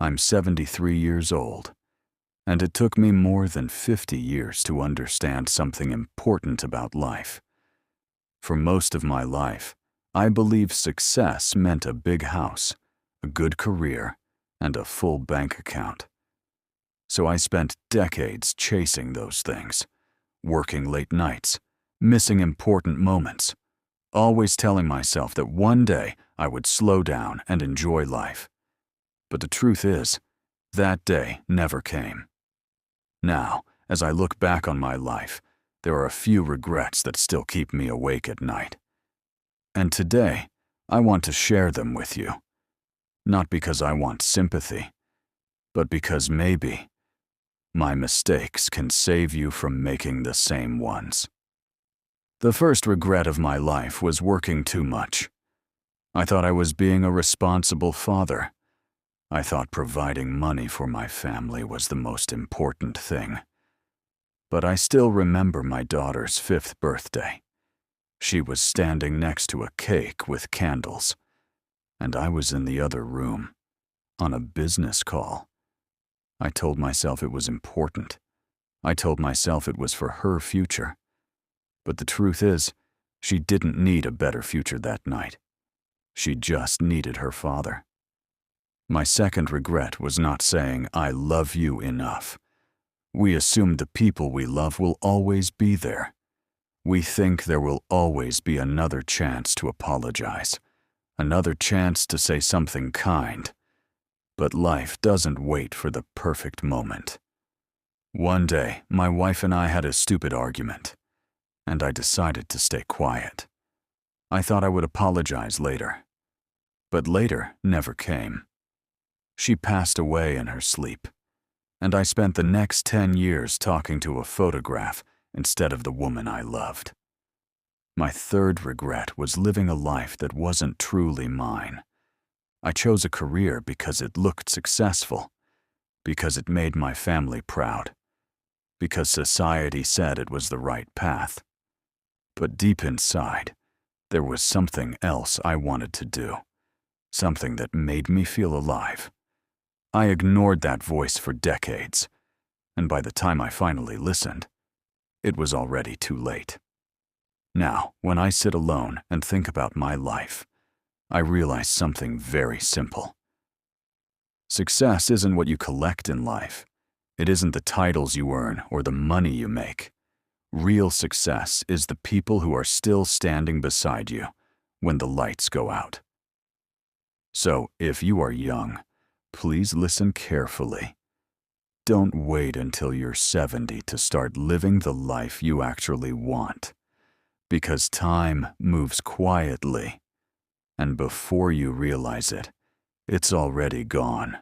I'm 73 years old, and it took me more than 50 years to understand something important about life. For most of my life, I believed success meant a big house, a good career, and a full bank account. So I spent decades chasing those things, working late nights, missing important moments, always telling myself that one day I would slow down and enjoy life. But the truth is, that day never came. Now, as I look back on my life, there are a few regrets that still keep me awake at night. And today, I want to share them with you. Not because I want sympathy, but because maybe my mistakes can save you from making the same ones. The first regret of my life was working too much. I thought I was being a responsible father. I thought providing money for my family was the most important thing. But I still remember my daughter's 5th birthday. She was standing next to a cake with candles, and I was in the other room, on a business call. I told myself it was important. I told myself it was for her future. But the truth is, she didn't need a better future that night. She just needed her father. My second regret was not saying, "I love you" enough. We assume the people we love will always be there. We think there will always be another chance to apologize, another chance to say something kind. But life doesn't wait for the perfect moment. One day, my wife and I had a stupid argument, and I decided to stay quiet. I thought I would apologize later, but later never came. She passed away in her sleep, and I spent the next 10 years talking to a photograph instead of the woman I loved. My third regret was living a life that wasn't truly mine. I chose a career because it looked successful, because it made my family proud, because society said it was the right path. But deep inside, there was something else I wanted to do, something that made me feel alive. I ignored that voice for decades, and by the time I finally listened, it was already too late. Now, when I sit alone and think about my life, I realize something very simple. Success isn't what you collect in life. It isn't the titles you earn or the money you make. Real success is the people who are still standing beside you when the lights go out. So, if you are young, please listen carefully. Don't wait until you're 70 to start living the life you actually want, because time moves quietly, and before you realize it, it's already gone.